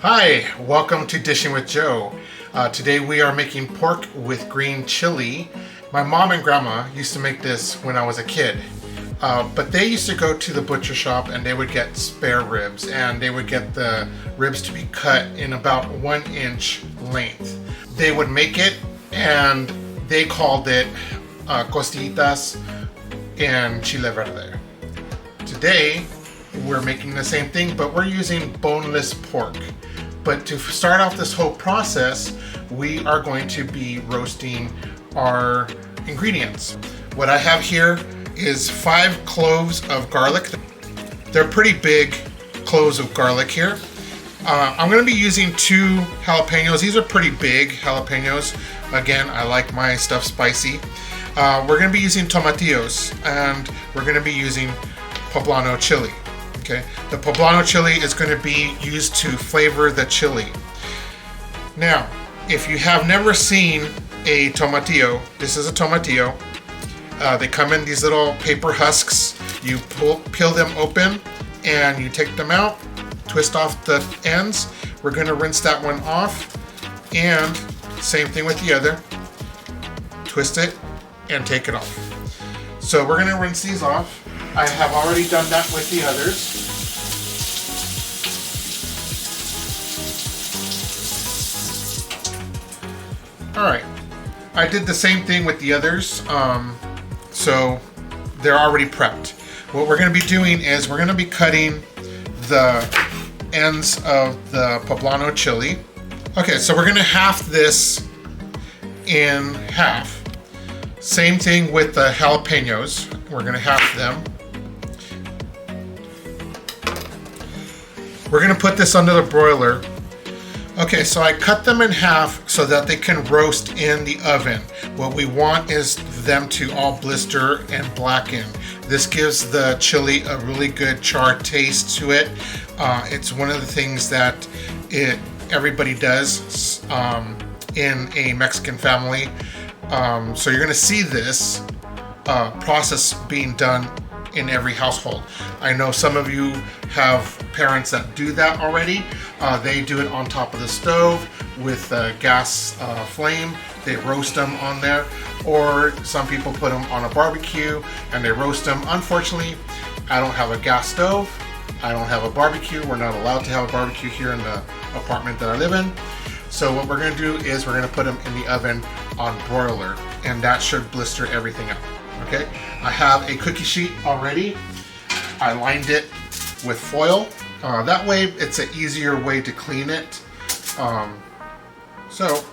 Hi, welcome to Dishing with Joe. Today we are making pork with green chili. My mom and grandma used to make this when I was a kid. But they used to go to the butcher shop and they would get spare ribs, and they would get the ribs to be cut in about 1 inch length. They would make it and they called it costillitas and Chile Verdé. Today we're making the same thing, but we're using boneless pork. But to start off this whole process, we are going to be roasting our ingredients. What I have here is 5 cloves of garlic. They're pretty big cloves of garlic here. I'm going to be using 2 jalapenos. These are pretty big jalapenos. Again, I like my stuff spicy. We're going to be using Tomatios, and we're going to be using Poblano chili. Okay, the Poblano chili is going to be used to flavor the chili. Now, if you have never seen a tomatillo, this is a tomatillo. They come in these little paper husks. You peel them open and you take them out, twist off the ends. We're going to rinse that one off, and same thing with the other. Twist it and take it off. So we're going to rinse these off. I have already done that with the others. Alright, I did the same thing with the others, so they're already prepped. What we're going to be doing is we're going to be cutting the ends of the Poblano chili. Okay, so we're going to half this in half. Same thing with the jalapenos. We're going to half them. We're going to put this under the broiler. Okay, so I cut them in half so that they can roast in the oven. What we want is them to all blister and blacken. This gives the chili a really good charred taste to it. It's one of the things that everybody does in a Mexican family. So you're going to see this process being done in every household. I know some of you have parents that do that already. They do it on top of the stove with a gas flame. They roast them on there, or some people put them on a barbecue and they roast them. Unfortunately, I don't have a gas stove. I don't have a barbecue. We're not allowed to have a barbecue here in the apartment that I live in. So what we're going to do is we're going to put them in the oven on broiler, and that should blister everything up. Okay, I have a cookie sheet already. I lined it with foil. That way it's an easier way to clean it. So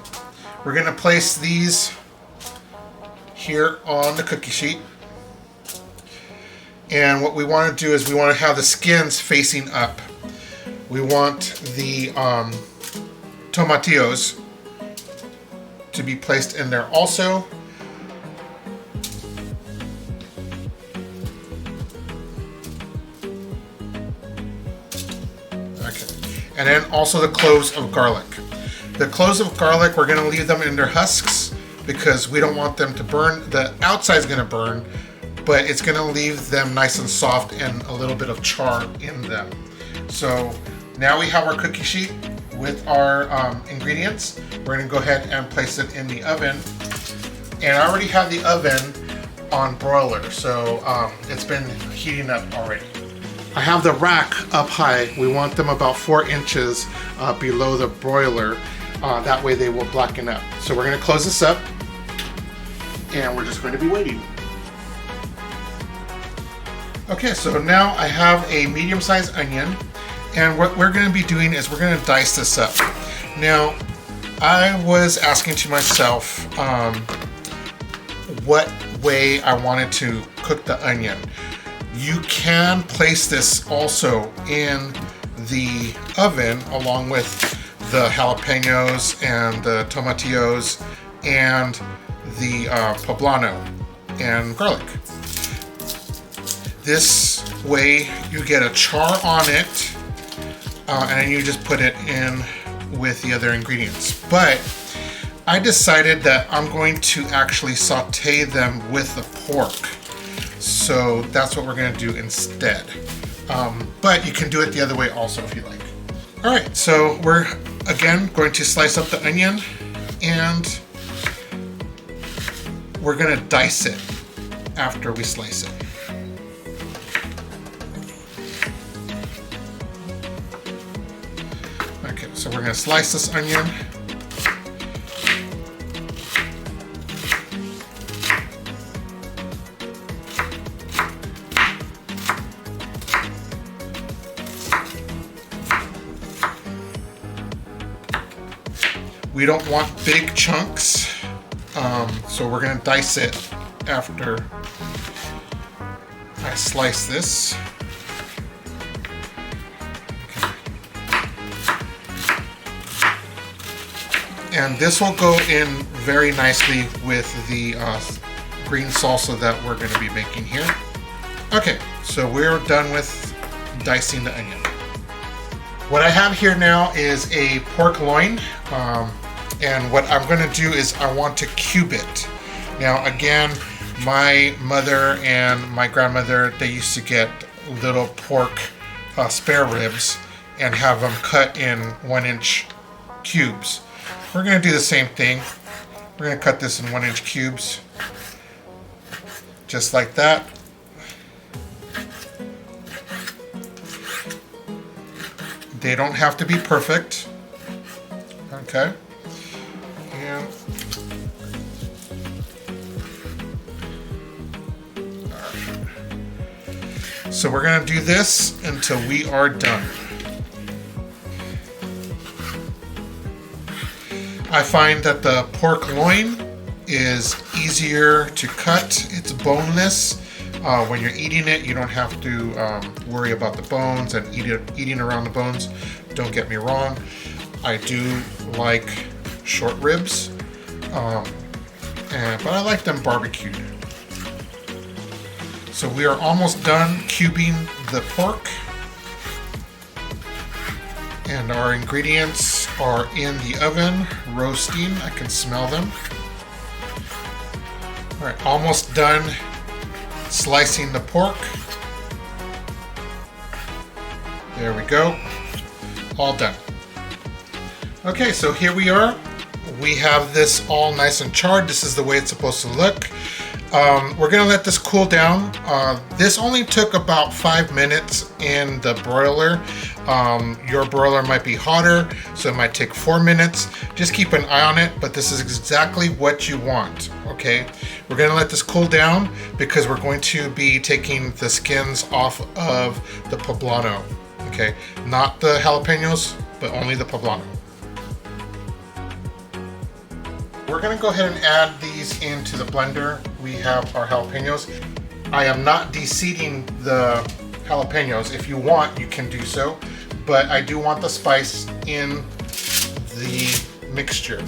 we're going to place these here on the cookie sheet. And what we want to do is we want to have the skins facing up. We want the tomatillos to be placed in there also. And then also the cloves of garlic. The cloves of garlic, we're going to leave them in their husks because we don't want them to burn. The outside's going to burn, but it's going to leave them nice and soft and a little bit of char in them. So now we have our cookie sheet with our ingredients. We're going to go ahead and place it in the oven. And I already have the oven on broiler, so it's been heating up already. I have the rack up high. We want them about 4 inches below the broiler. That way they will blacken up. So we're going to close this up, and we're just going to be waiting. Okay, so now I have a medium-sized onion, and what we're going to be doing is we're going to dice this up. Now, I was asking to myself what way I wanted to cook the onion. You can place this also in the oven along with the jalapenos and the tomatillos and the poblano and garlic. This way you get a char on it, and then you just put it in with the other ingredients. But I decided that I'm going to actually saute them with the pork. So that's what we're going to do instead. But you can do it the other way also if you like. All right, so we're again going to slice up the onion, and we're gonna dice it after we slice it. Okay, so we're gonna slice this onion. We don't want big chunks, so we're gonna dice it after I slice this. Okay. And this will go in very nicely with the green salsa that we're gonna be making here. Okay, so we're done with dicing the onion. What I have here now is a pork loin. And what I'm going to do is I want to cube it. Now again, my mother and my grandmother, they used to get little pork spare ribs and have them cut in 1-inch cubes. We're going to do the same thing. We're going to cut this in 1-inch cubes, just like that. They don't have to be perfect. Okay. And so we're going to do this until we are done. I find that the pork loin is easier to cut. It's boneless. When you're eating it, you don't have to worry about the bones and eating around the bones. Don't get me wrong. I do like short ribs, but I like them barbecued. So we are almost done cubing the pork, and our ingredients are in the oven roasting. I can smell them. All right, almost done slicing the pork. There we go, all done. Okay, so here we are. We have this all nice and charred. This is the way it's supposed to look. We're gonna let this cool down. This only took about 5 minutes in the broiler. Your broiler might be hotter, so it might take 4 minutes. Just keep an eye on it, but this is exactly what you want, okay? We're gonna let this cool down because we're going to be taking the skins off of the poblano, okay? Not the jalapenos, but only the poblano. We're gonna go ahead and add these into the blender. We have our jalapenos. I am not de-seeding the jalapenos. If you want, you can do so, but I do want the spice in the mixture.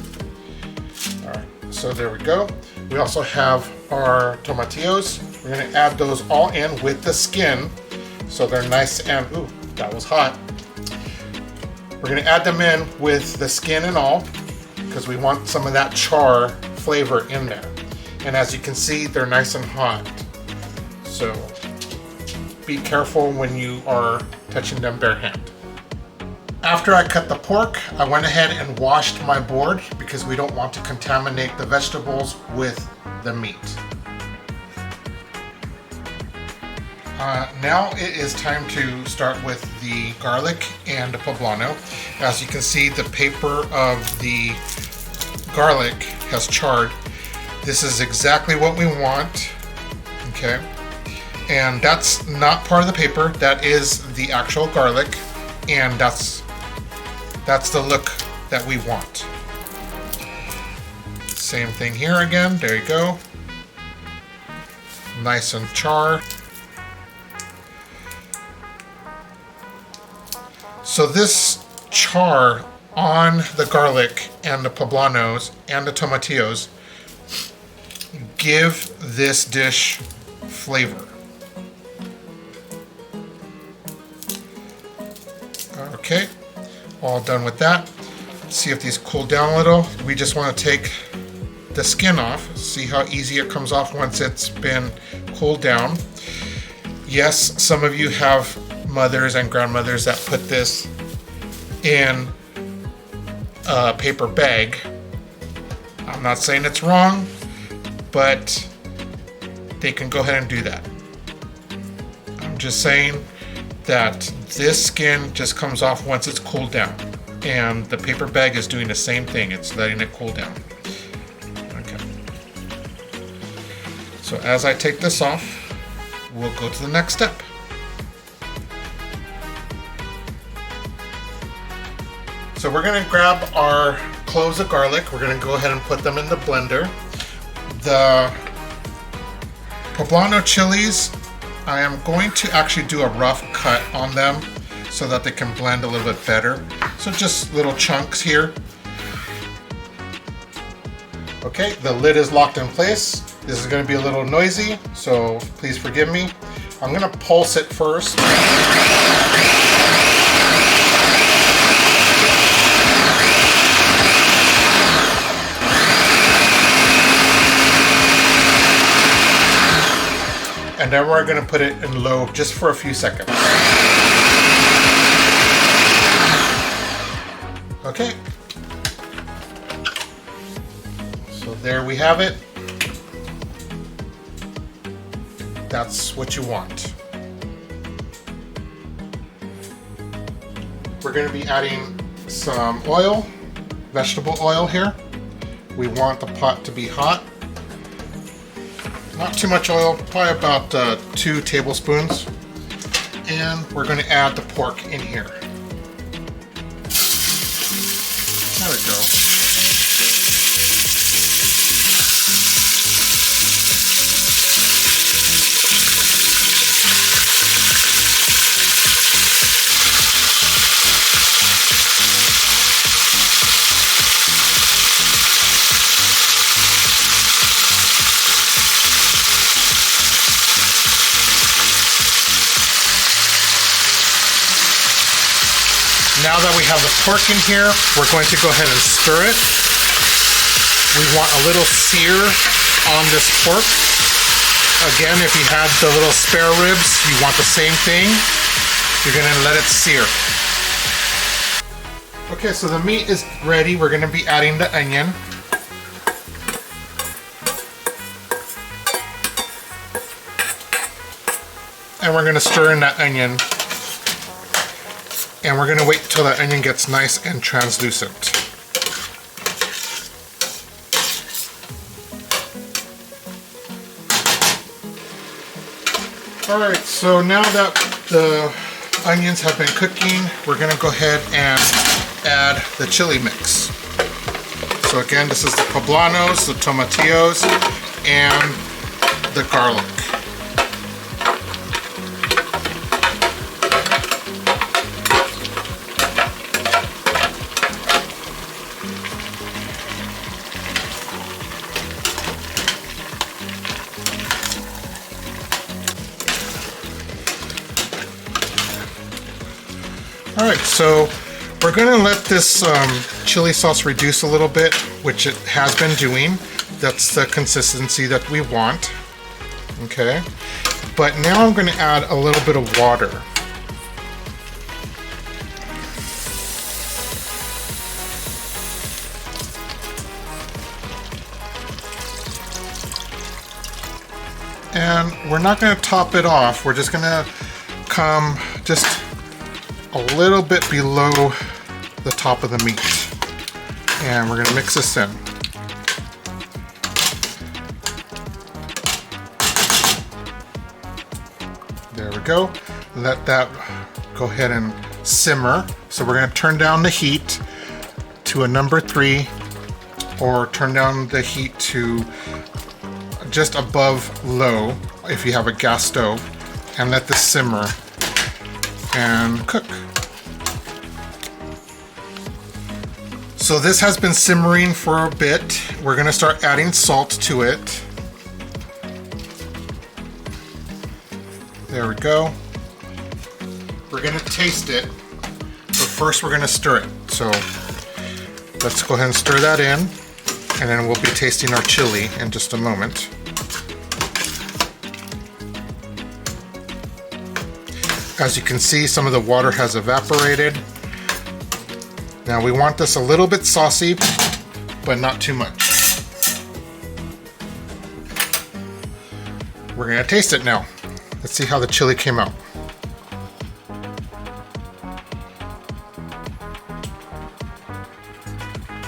All right, so there we go. We also have our tomatios. We're gonna add those all in with the skin, so they're nice and, ooh, that was hot. We're gonna add them in with the skin and all, because we want some of that char flavor in there. And as you can see, they're nice and hot. So be careful when you are touching them bare hand. After I cut the pork, I went ahead and washed my board because we don't want to contaminate the vegetables with the meat. Now it is time to start with the garlic and the poblano. As you can see, the paper of the garlic has charred. This is exactly what we want, okay? And that's not part of the paper, that is the actual garlic, and that's the look that we want. Same thing here again, there you go. Nice and char. So this char on the garlic and the poblanos and the tomatillos give this dish flavor. Okay, all done with that. Let's see if these cool down a little. We just want to take the skin off. See how easy it comes off once it's been cooled down. Yes, some of you have mothers and grandmothers that put this in a paper bag. I'm not saying it's wrong, but they can go ahead and do that. I'm just saying that this skin just comes off once it's cooled down, and the paper bag is doing the same thing. It's letting it cool down. Okay. So as I take this off, we'll go to the next step. So we're gonna grab our cloves of garlic. We're gonna go ahead and put them in the blender. The Poblano chilies, I am going to actually do a rough cut on them so that they can blend a little bit better. So just little chunks here. Okay, the lid is locked in place. This is gonna be a little noisy, so please forgive me. I'm gonna pulse it first. And then we're gonna put it in low just for a few seconds. Okay. So there we have it. That's what you want. We're gonna be adding some oil, vegetable oil here. We want the pot to be hot. Not too much oil, probably about 2 tablespoons. And we're going to add the pork in here. There we go. Now that we have the pork in here, we're going to go ahead and stir it. We want a little sear on this pork. Again, if you had the little spare ribs, you want the same thing. You're gonna let it sear. Okay, so the meat is ready. We're gonna be adding the onion. And we're gonna stir in that onion. And we're going to wait till the onion gets nice and translucent. Alright, so now that the onions have been cooking, we're going to go ahead and add the chili mix. So again, this is the poblanos, the tomatios, and the garlic. Alright, so we're going to let this chili sauce reduce a little bit, which it has been doing. That's the consistency that we want. Okay, but now I'm going to add a little bit of water. And we're not going to top it off. We're just going to come just a little bit below the top of the meat. And we're going to mix this in. There we go. Let that go ahead and simmer. So we're going to turn down the heat to a number 3, or turn down the heat to just above low if you have a gas stove, and let this simmer and cook. So this has been simmering for a bit. We're going to start adding salt to it. There we go. We're going to taste it, but first we're going to stir it. So let's go ahead and stir that in, and then we'll be tasting our chili in just a moment. As you can see, some of the water has evaporated. Now we want this a little bit saucy, but not too much. We're gonna taste it now. Let's see how the chili came out.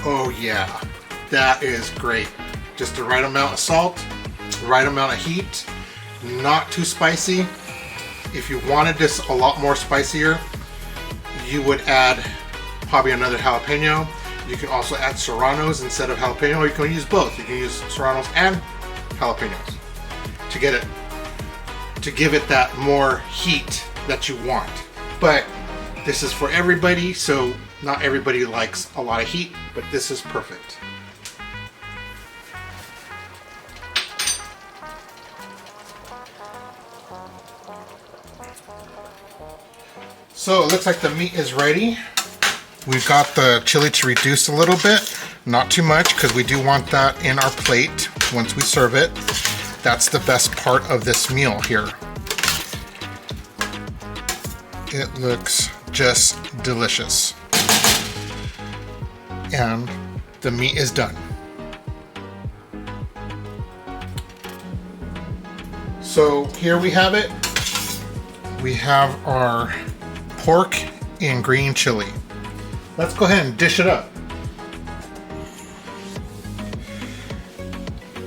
Oh yeah, that is great. Just the right amount of salt, right amount of heat, not too spicy. If you wanted this a lot more spicier, you would add probably another jalapeno. You can also add serranos instead of jalapeno, or you can use both. You can use serranos and jalapenos to give it that more heat that you want. But this is for everybody, so not everybody likes a lot of heat, but this is perfect. So it looks like the meat is ready. We've got the chili to reduce a little bit, not too much, because we do want that in our plate once we serve it. That's the best part of this meal here. It looks just delicious. And the meat is done. So here we have it. We have our pork in green chili. Let's go ahead and dish it up.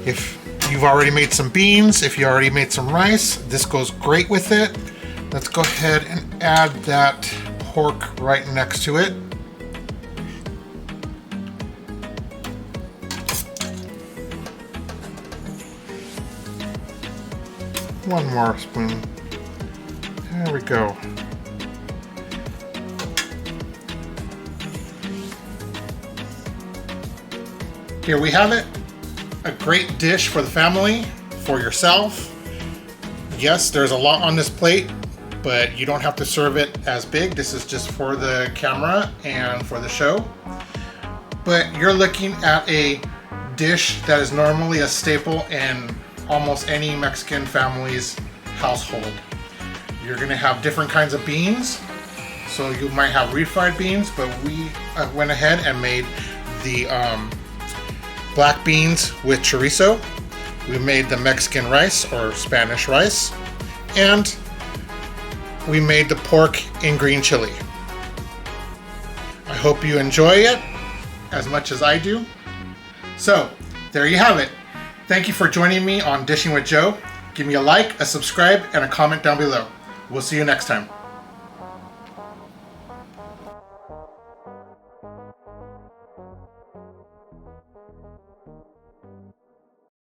If you've already made some beans, if you already made some rice, this goes great with it. Let's go ahead and add that pork right next to it. One more spoon. There we go. Here we have it. A great dish for the family, for yourself. Yes, there's a lot on this plate, but you don't have to serve it as big. This is just for the camera and for the show. But you're looking at a dish that is normally a staple in almost any Mexican family's household. You're gonna have different kinds of beans. So you might have refried beans, but we went ahead and made the black beans with chorizo. We made the Mexican rice or Spanish rice, and we made the pork in green chili. I hope you enjoy it as much as I do. So there you have it. Thank you for joining me on Dishing with Joe. Give me a like, a subscribe, and a comment down below. We'll see you next time.